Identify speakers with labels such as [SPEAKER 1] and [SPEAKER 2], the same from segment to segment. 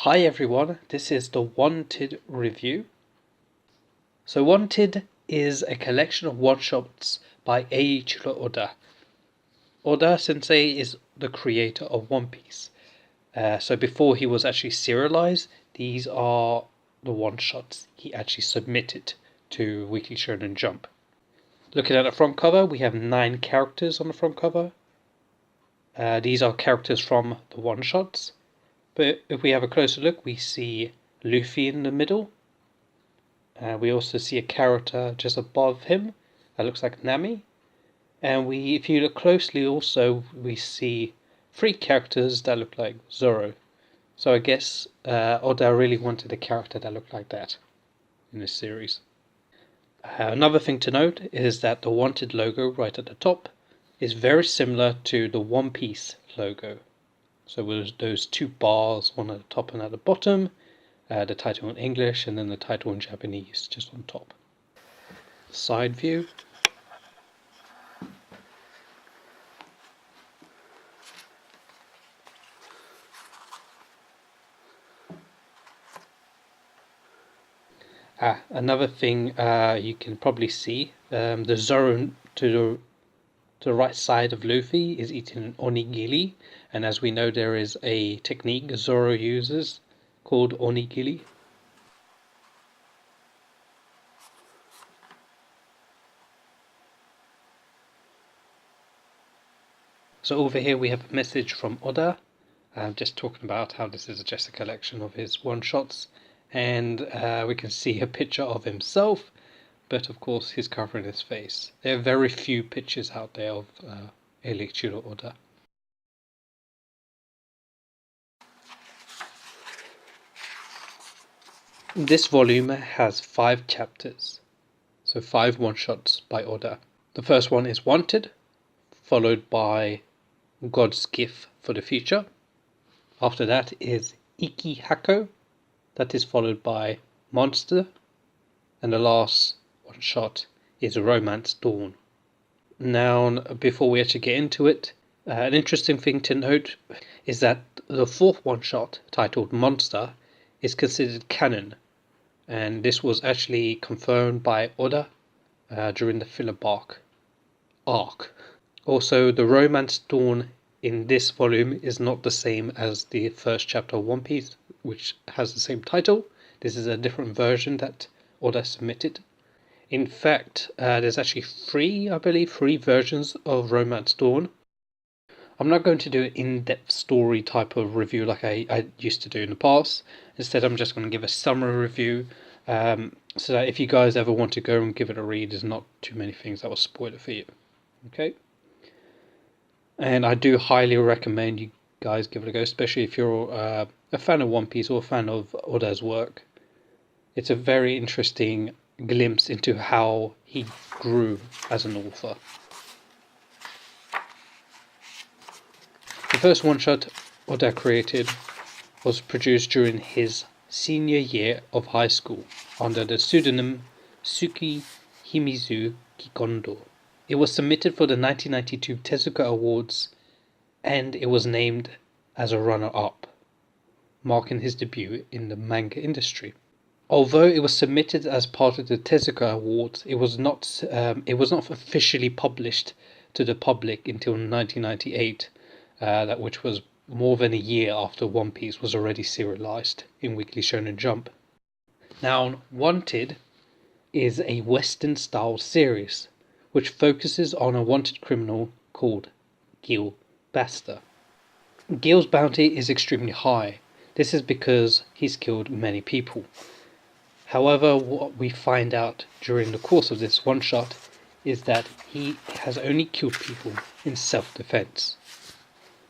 [SPEAKER 1] Hi everyone, this is the Wanted review. So Wanted is a collection of one-shots by Eiichio Oda. Oda sensei is the creator of One Piece. So before he was actually serialized, these are the one-shots he actually submitted to Weekly Shonen Jump. Looking at the front cover, we have 9 characters on the front cover. These are characters from the one-shots. But if we have a closer look, we see Luffy in the middle. We also see a character just above him that looks like Nami. And if you look closely also, we see 3 characters that look like Zoro. So I guess Oda really wanted a character that looked like that in this series. Another thing to note is that the Wanted logo right at the top is very similar to the One Piece logo. So with those 2 bars, one at the top and at the bottom, the title in English and then the title in Japanese just on top. Side view. Another thing you can probably see, the Zoro to the right side of Luffy is eating an onigiri, and as we know there is a technique Zoro uses called onigiri. So over here we have a message from Oda, just talking about how this is just a collection of his one-shots, and we can see a picture of himself, but of course he's covering his face. There are very few pictures out there of Eiichio Oda. This volume has 5 chapters, so 5 one-shots by Oda. The first one is Wanted, followed by God's Gift for the Future. After that is Eiichio, that is followed by Monster, and the last one-shot is Romance Dawn. Now, before we actually get into it, an interesting thing to note is that the 4th one-shot, titled Monster, is considered canon, and this was actually confirmed by Oda during the filler arc. Also, the Romance Dawn in this volume is not the same as the first chapter of One Piece, which has the same title. This is a different version that Oda submitted. In fact, there's actually 3 versions of Romance Dawn. I'm not going to do an in-depth story type of review like I used to do in the past. Instead, I'm just going to give a summary review, so that if you guys ever want to go and give it a read, there's not too many things that will spoil it for you. Okay? And I do highly recommend you guys give it a go, especially if you're a fan of One Piece or a fan of Oda's work. It's a very interesting glimpse into how he grew as an author. The first one-shot Oda created was produced during his senior year of high school under the pseudonym Suki Himizu Kikondo. It was submitted for the 1992 Tezuka Awards, and it was named as a runner-up, marking his debut in the manga industry. Although it was submitted as part of the Tezuka Awards, it was not officially published to the public until 1998, which was more than a year after One Piece was already serialized in Weekly Shonen Jump. Now, Wanted is a Western-style series which focuses on a wanted criminal called Gil Basta. Gil's bounty is extremely high. This is because he's killed many people. However, what we find out during the course of this one-shot is that he has only killed people in self-defense.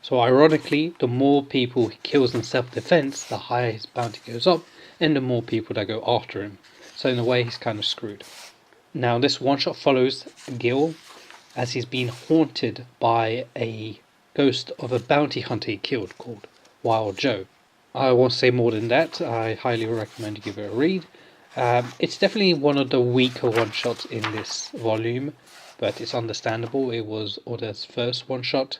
[SPEAKER 1] So ironically, the more people he kills in self-defense, the higher his bounty goes up, and the more people that go after him. So in a way, he's kind of screwed. Now, this one-shot follows Gil as he's been haunted by a ghost of a bounty hunter he killed called Wild Joe. I won't say more than that. I highly recommend you give it a read. It's definitely one of the weaker one-shots in this volume, but it's understandable. It was Oda's first one-shot.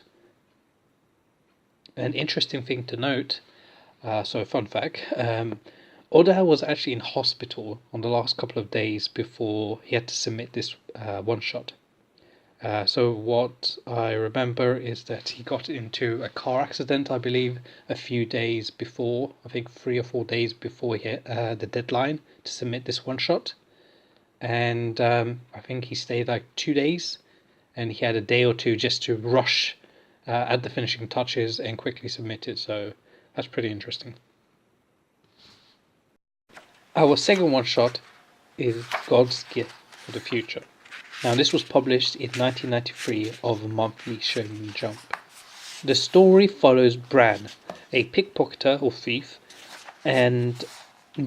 [SPEAKER 1] An interesting thing to note, So, fun fact, Oda was actually in hospital on the last couple of days before he had to submit this one shot. So what I remember is that he got into a car accident, I believe, a few days before, I think 3 or 4 days before he had the deadline to submit this one shot. And I think he stayed like 2 days, and he had a day or two just to rush at the finishing touches and quickly submit it. So that's pretty interesting. Our second one shot is God's Gift for the Future. Now, this was published in 1993 of Monthly Shonen Jump. The story follows Bran, a pickpocketer or thief, and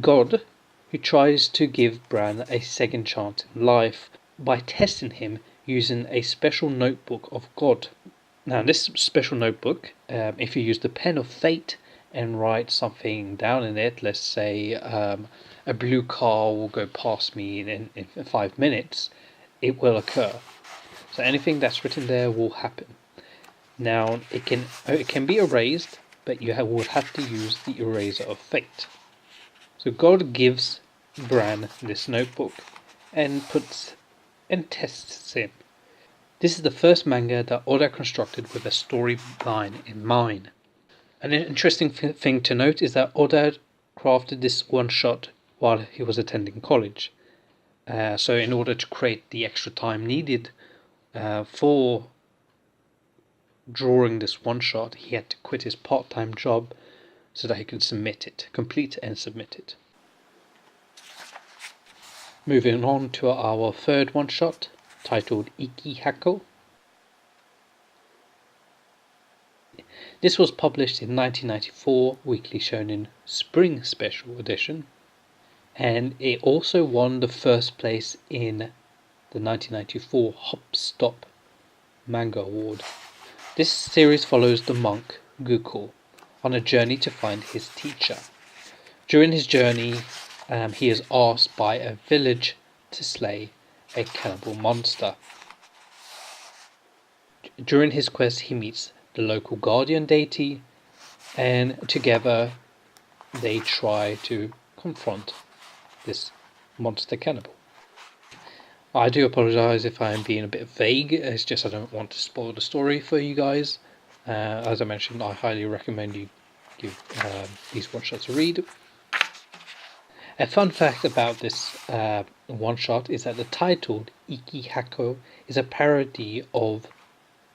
[SPEAKER 1] God, who tries to give Bran a second chance in life by testing him using a special notebook of God. Now, this special notebook, if you use the pen of fate and write something down in it, let's say a blue car will go past me in 5 minutes, it will occur. So anything that's written there will happen. Now, it can be erased, but you would have to use the eraser of fate. So God gives Bran this notebook and tests him. This is the first manga that Oda constructed with a storyline in mind. An interesting thing to note is that Oda crafted this one shot while he was attending college. So in order to create the extra time needed for drawing this one shot, he had to quit his part-time job so that he could complete and submit it. Moving on to our third one shot, titled Eiichio. This was published in 1994 Weekly Shonen Spring Special Edition, and it also won the first place in the 1994 Hop Stop Manga Award. This series follows the monk Guko on a journey to find his teacher. During his journey, he is asked by a village to slay a cannibal monster. During his quest, he meets the local guardian deity, and together they try to confront this monster cannibal. I do apologise if I am being a bit vague, it's just I don't want to spoil the story for you guys. As I mentioned, I highly recommend you give these one-shots a read. A fun fact about this one-shot is that the title, Eiichio, is a parody of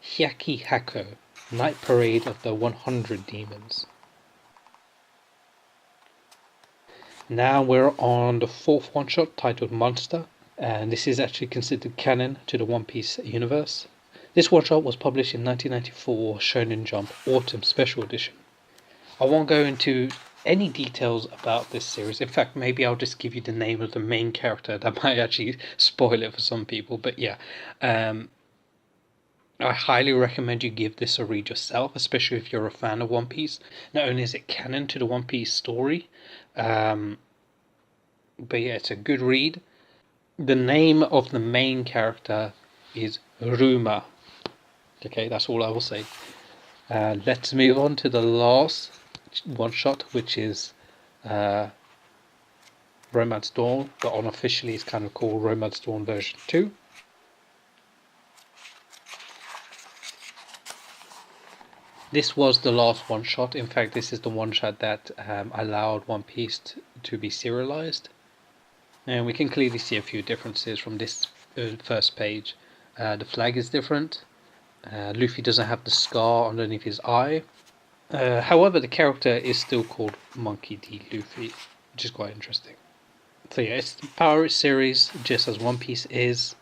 [SPEAKER 1] Hyakihako, Night Parade of the 100 Demons. Now we're on the fourth one-shot titled Monster, and this is actually considered canon to the One Piece universe. This one-shot was published in 1994 Shonen Jump Autumn Special Edition. I won't go into any details about this series. In fact, maybe I'll just give you the name of the main character. That might actually spoil it for some people, but yeah. I highly recommend you give this a read yourself, especially if you're a fan of One Piece. Not only is it canon to the One Piece story, but yeah, it's a good read. The name of the main character is Ruma. Okay, that's all I will say. Let's move on to the last one shot, which is Romance Dawn, but unofficially it's kind of called Romance Dawn version 2. This was the last one shot. In fact, this is the one shot that allowed One Piece to be serialized. And we can clearly see a few differences from this first page. The flag is different. Luffy doesn't have the scar underneath his eye. However, the character is still called Monkey D. Luffy, which is quite interesting. So yeah, it's the Power series, just as One Piece is.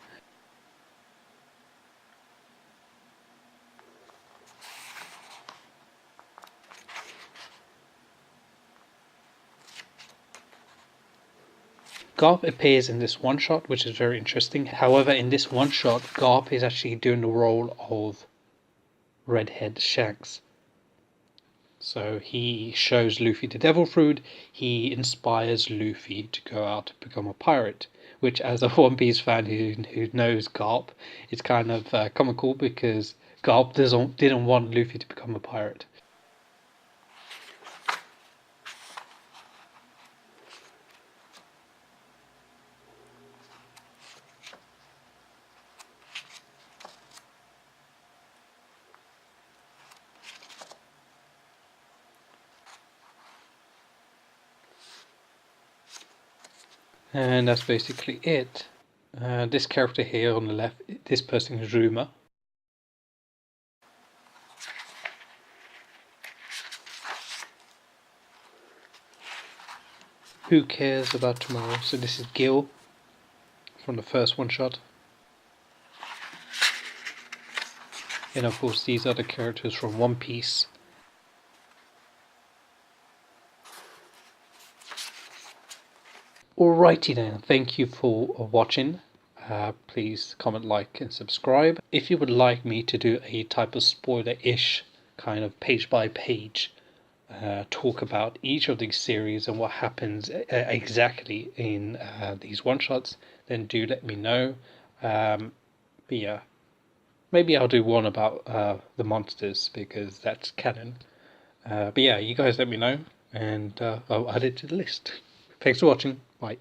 [SPEAKER 1] Garp appears in this one shot, which is very interesting. However, in this one shot, Garp is actually doing the role of Redhead Shanks. So he shows Luffy the devil fruit, he inspires Luffy to go out to become a pirate, which as a One Piece fan who knows Garp, it's kind of comical because Garp didn't want Luffy to become a pirate. And that's basically it. This character here on the left, this person is Ruma. Who cares about tomorrow? So this is Gil from the first one shot. And of course these are the characters from One Piece. Alrighty then, thank you for watching. Please comment, like and subscribe. If you would like me to do a type of spoiler-ish kind of page by page talk about each of these series and what happens exactly in these one-shots, then do let me know. But yeah, maybe I'll do one about the monsters because that's canon. But yeah, you guys let me know and I'll add it to the list. Thanks for watching. Bye.